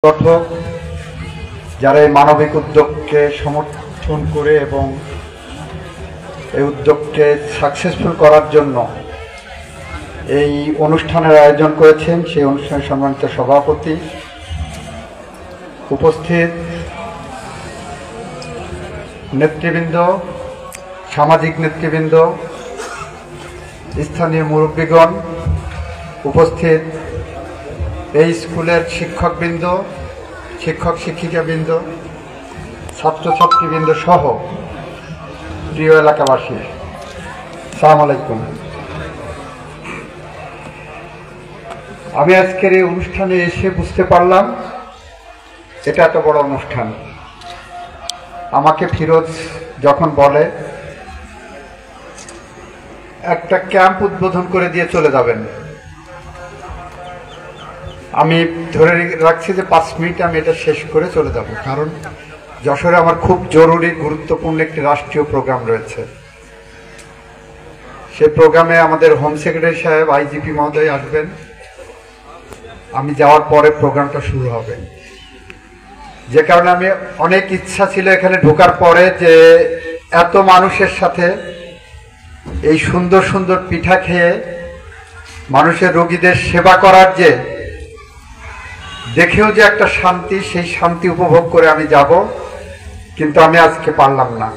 সংগঠক যারা এই মানবিক উদ্যোগকে সমর্থন করে এবং এই উদ্যোগকে সাকসেসফুল করার জন্য এই অনুষ্ঠানের আয়োজন করেছেন, সেই অনুষ্ঠানের সম্মানিত সভাপতি, উপস্থিত নেতৃবৃন্দ, সামাজিক নেতৃবৃন্দ, স্থানীয় মুরব্বীগণ, উপস্থিত এই স্কুলের শিক্ষকবৃন্দ, শিক্ষক শিক্ষিকাবৃন্দ, ছাত্রছাত্রীবৃন্দ সহ প্রিয় এলাকাবাসী, আসসালামু আলাইকুম। আমি আজকের এই অনুষ্ঠানে এসে বুঝতে পারলাম এটা এত বড় অনুষ্ঠান। আমাকে ফিরোজ যখন বলে একটা ক্যাম্প উদ্বোধন করে দিয়ে চলে যাবেন, আমি ধরে রাখছি যে 5 মিনিট আমি এটা শেষ করে চলে যাব, কারণ যশোরে আমার খুব জরুরি গুরুত্বপূর্ণ একটি রাষ্ট্রীয় প্রোগ্রাম রয়েছে। সেই প্রোগ্রামে আমাদের হোম সেক্রেটারি সাহেব, আইজিপি মহোদয় আসবেন। আমি যাওয়ার পরে প্রোগ্রামটা শুরু হবে, যে কারণে আমি অনেক ইচ্ছা ছিল এখানে ঢোকার পরে যে এত মানুষের সাথে এই সুন্দর সুন্দর পিঠা খেয়ে মানুষের রোগীদের সেবা করার যে দেখেও যে একটা শান্তি, সেই শান্তি উপভোগ করে আমি যাব, কিন্তু আমি আজকে পারলাম না।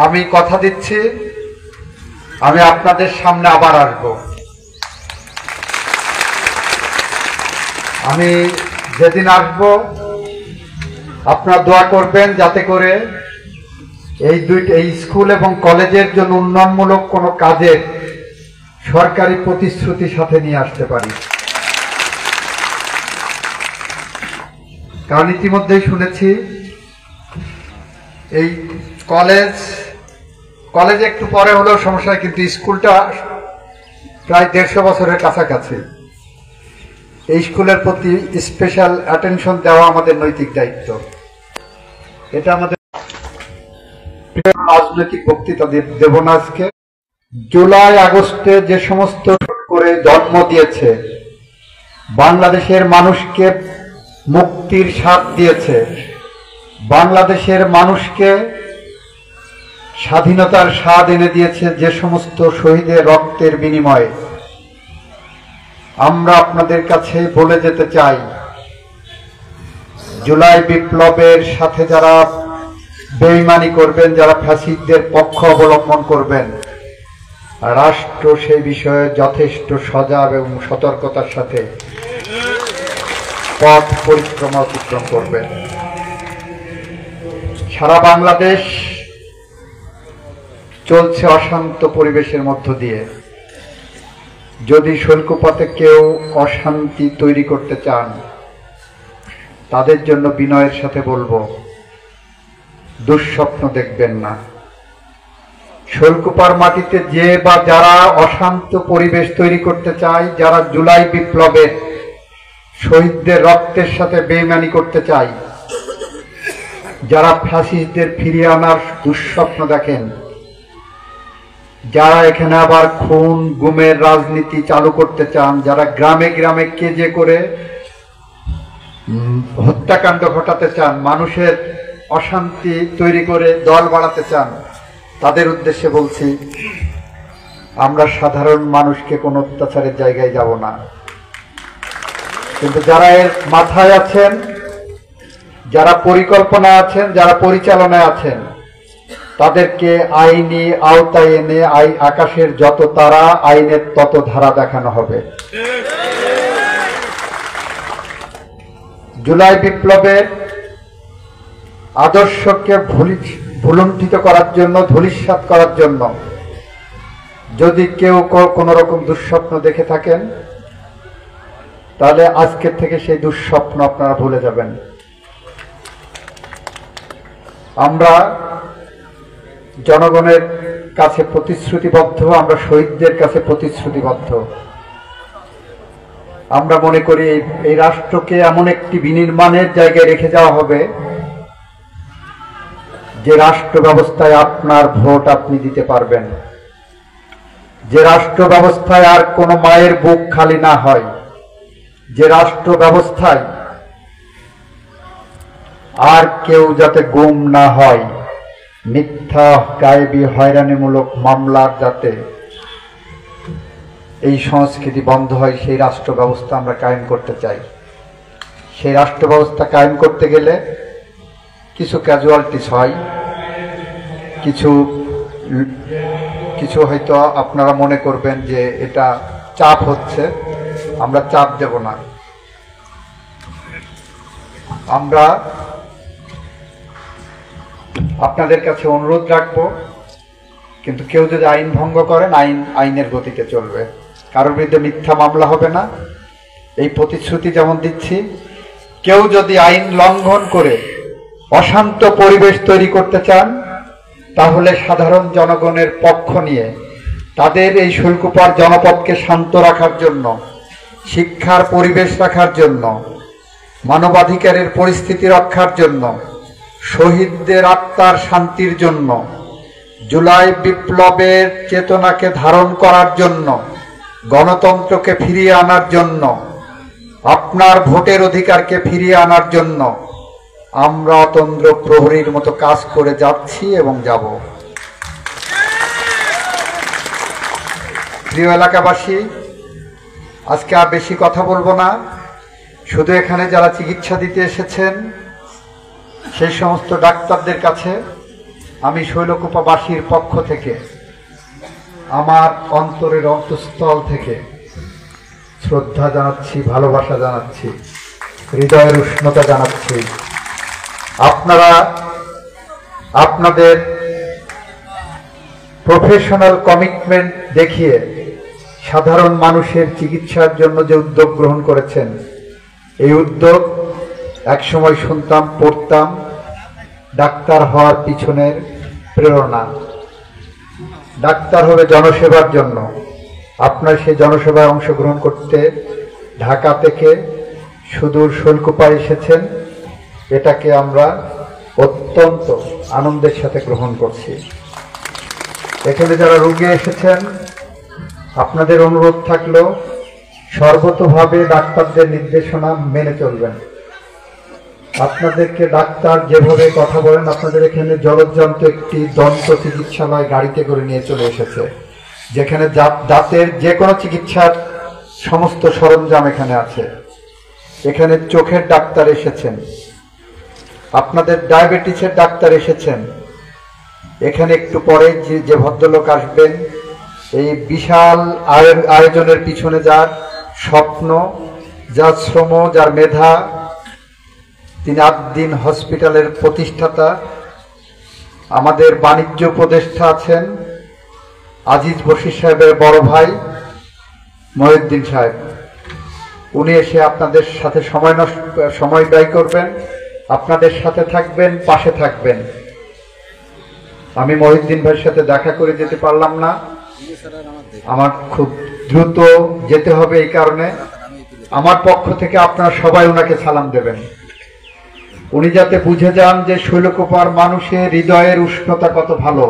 আমি কথা দিচ্ছি আমি আপনাদের সামনে আবার আসব। আমি যেদিন আসব আপনারা দোয়া করবেন যাতে করে এই স্কুল এবং কলেজের জন্য উন্নয়নমূলক কোনো কাজের সরকারি প্রতিশ্রুতি সাথে নিয়ে আসতে পারি। কারণ ইতিমধ্যেই শুনেছি এই কলেজে একটু পরে হলেও সমস্যা, কিন্তু স্কুলটা প্রায় 150 বছরের কাছাকাছি। এই স্কুলের প্রতি স্পেশাল অ্যাটেনশন দেওয়া আমাদের নৈতিক দায়িত্ব। এটা আমাদের রাজনৈতিক বক্তৃতা দেব না আজকে। জুলাই আগস্টে যে সমস্ত করে জন্ম দিয়েছে, বাংলাদেশের মানুষকে মুক্তির স্বাদ দিয়েছে, বাংলাদেশের মানুষকে স্বাধীনতার স্বাদ এনে দিয়েছে, যে সমস্ত শহীদের রক্তের বিনিময়ে, আমরা আপনাদের কাছে বলে যেতে চাই, জুলাই বিপ্লবের সাথে যারা বেঈমানি করবেন, যারা ফ্যাসিস্টদের পক্ষ অবলম্বন করবেন, রাষ্ট্র সেই বিষয়ে যথেষ্ট সজাগ এবং সতর্কতার সাথে পথ পরিক্রমা অতিক্রম করবেন। সারা বাংলাদেশ চলছে অশান্ত পরিবেশের মধ্য দিয়ে। যদি শৈলকুপাতে কেউ অশান্তি তৈরি করতে চান, তাদের জন্য বিনয়ের সাথে বলবো, দুঃস্বপ্ন দেখবেন না। শৈলকুপার মাটিতে যে বা যারা অশান্ত পরিবেশ তৈরি করতে চায়, যারা জুলাই বিপ্লবের শহীদদের রক্তের সাথে বেঈমানি করতে চায়, যারা ফ্যাসিস্টদের ফিরিয়ে আনার দুঃস্বপ্ন দেখেন, যারা এখানে আবার খুন গুমের রাজনীতি চালু করতে চান, যারা গ্রামে গ্রামে কেজে করে হত্যাকাণ্ড ঘটাতে চান, মানুষের অশান্তি তৈরি করে দল বাড়াতে চান, তাদের উদ্দেশ্যে বলছি, আমরা সাধারণ মানুষকে কোনো অত্যাচারের জায়গায় যাব না। কিন্তু যারা এর মাথায় আছেন, যারা পরিকল্পনা আছেন, যারা পরিচালনায় আছেন, তাদেরকে আইনি আওতায় এনে আকাশের যত তারা, আইনের তত ধারা দেখানো হবে। জুলাই বিপ্লবের আদর্শকে ভুলুণ্ঠিত করার জন্য, ধূলিসাৎ করার জন্য যদি কেউ কোনো রকম দুঃস্বপ্ন দেখে থাকেন, তাহলে আজকের থেকে সেই দুঃস্বপ্ন আপনারা ভুলে যাবেন। আমরা জনগণের কাছে প্রতিশ্রুতিবদ্ধ, আমরা শহীদদের কাছে প্রতিশ্রুতিবদ্ধ। আমরা মনে করি এই রাষ্ট্রকে এমন একটি বিনির্মাণের জায়গায় রেখে যাওয়া হবে, যে রাষ্ট্র ব্যবস্থায় আপনার ভোট আপনি দিতে পারবেন, যে রাষ্ট্র ব্যবস্থায় আর কোনো মায়ের বুক খালি না হয়, যে রাষ্ট্র ব্যবস্থায় আর কেউ যাতে গুম না হয়, মিথ্যা গায়েবী হয়রানিমূলক মামলার যাতে এই সংস্কৃতি বন্ধ হয়, সেই রাষ্ট্র ব্যবস্থা আমরা কায়েম করতে চাই। সেই রাষ্ট্র ব্যবস্থা কায়েম করতে গেলে কিছু ক্যাজুয়ালিটিস হয়, কিছু হয়তো আপনারা মনে করবেন যে এটা চাপ হচ্ছে, আমরা চাপ দেব না। আমরা আপনাদের কাছে অনুরোধ রাখবো, কিন্তু কেউ যদি আইন ভঙ্গ করেন আইনের গতিতে চলবে, কারোর বিরুদ্ধে মিথ্যা মামলা হবে না, এই প্রতিশ্রুতি যেমন দিচ্ছি। কেউ যদি আইন লঙ্ঘন করে অশান্ত পরিবেশ তৈরি করতে চান, তাহলে সাধারণ জনগণের পক্ষ নিয়ে তাদের এই শৈলকুপার জনপদকে শান্ত রাখার জন্য, শিক্ষার পরিবেশ রাখার জন্য, মানবাধিকারের পরিস্থিতি রক্ষার জন্য, শহীদদের আত্মার শান্তির জন্য, জুলাই বিপ্লবের চেতনাকে ধারণ করার জন্য, গণতন্ত্রকে ফিরিয়ে আনার জন্য, আপনার ভোটের অধিকারকে ফিরিয়ে আনার জন্য আমরা অতন্দ্র প্রহরীর মতো কাজ করে যাচ্ছি এবং যাব। প্রিয় এলাকাবাসী, আজকে আর বেশি কথা বলবো না। শুধু এখানে যারা চিকিৎসা দিতে এসেছেন সেই সমস্ত ডাক্তারদের কাছে আমি শৈলকুপাবাসীর পক্ষ থেকে, আমার অন্তরের অন্তঃস্থল থেকে শ্রদ্ধা জানাচ্ছি, ভালোবাসা জানাচ্ছি, হৃদয়ের উষ্ণতা জানাচ্ছি। আপনারা আপনাদের প্রফেশনাল কমিটমেন্ট দেখিয়ে সাধারণ মানুষের চিকিৎসার জন্য যে উদ্যোগ গ্রহণ করেছেন, এই উদ্যোগ একসময় শুনতাম, পড়তাম, ডাক্তার হওয়ার পিছনের প্রেরণা। ডাক্তার হবে জনসেবার জন্য। আপনার সেই জনসেবায় অংশগ্রহণ করতে ঢাকা থেকে সুদূর শৈলকুপায় এসেছেন, এটাকে আমরা অত্যন্ত আনন্দের সাথে গ্রহণ করছি। এখানে যারা রোগী এসেছেন, আপনাদের অনুরোধ থাকলো সর্বতোভাবে ডাক্তারদের নির্দেশনা মেনে চলবেন। আপনাদেরকে ডাক্তার যেভাবে কথা বলেন, আপনাদের এখানে জলযন্ত্র একটি দন্ত চিকিৎসালয় গাড়িতে করে নিয়ে চলে এসেছে, যেখানে দাঁতের যে কোনো চিকিৎসার সমস্ত সরঞ্জাম এখানে আছে। এখানে চোখের ডাক্তার এসেছেন, আপনাদের ডায়াবেটিসের ডাক্তার এসেছেন। এখানে একটু পরে যে ভদ্রলোক আসবেন, এই বিশাল আয়োজনের পিছনে যার স্বপ্ন, যার শ্রম, যার মেধা, তিনি আদ্দিন হসপিটালের প্রতিষ্ঠাতা, আমাদের বাণিজ্য উপদেষ্টা আছেন আজিজ বশির সাহেবের বড় ভাই মহিউদ্দিন সাহেব। উনি এসে আপনাদের সাথে সময় ব্যয় করবেন, আপনাদের সাথে থাকবেন, পাশে থাকবেন। আমি মহিউদ্দিন ভাইয়ের সাথে দেখা করে যেতে পারলাম না, আমার খুব দ্রুত যেতে হবে, এই কারণে আমার পক্ষ থেকে আপনারা সবাই ওনাকে সালাম দেবেন। উনি যাতে বুঝে যান যে শৈলকুপার মানুষের হৃদয়ের উষ্ণতা কত ভালো,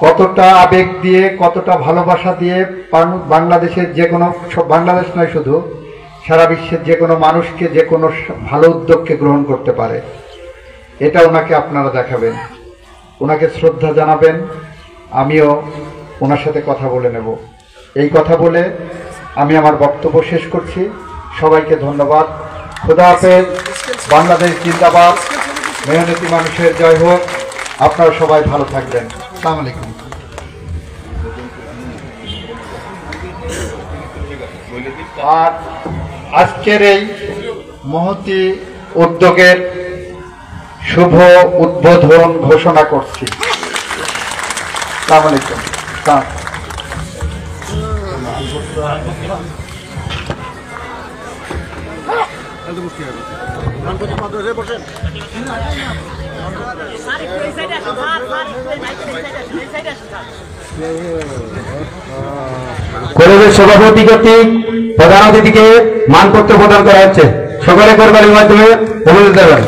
কতটা আবেগ দিয়ে, কতটা ভালোবাসা দিয়ে বাংলাদেশের যে কোনো, বাংলাদেশ নয় শুধু, সারা বিশ্বের যে কোনো মানুষকে যে কোনো ভালো উদ্যোগকে গ্রহণ করতে পারে, এটা ওনাকে আপনারা দেখাবেন, ওনাকে শ্রদ্ধা জানাবেন। আমিও ওনার সাথে কথা বলে নেব। এই কথা বলে আমি আমার বক্তব্য শেষ করছি। সবাইকে ধন্যবাদ। খোদা হাফেজ। বাংলাদেশ জিন্দাবাদ। মেহনতি মানুষের জয় হোক। আপনারা সবাই ভালো থাকবেন। আসসালামু আলাইকুম। আর আজকের এই মহতি উদ্যোগের শুভ উদ্বোধন ঘোষণা করছি। আসসালামু আলাইকুম। কলেজের সভাপতি কর্তৃক প্রধান অতিথিকে মানপত্র প্রদান করা হচ্ছে। সকলে করবারের মাধ্যমে অনুরোধ দেবেন।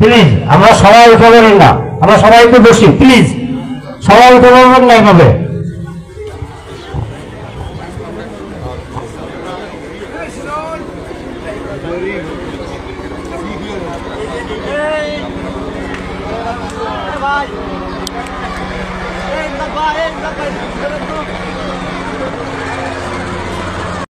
প্লিজ আমরা সবাই উঠে বলেন না, আমরা সবাই একটু বসি প্লিজ, সবাই উঠে বলবেন না এইভাবে। Vai,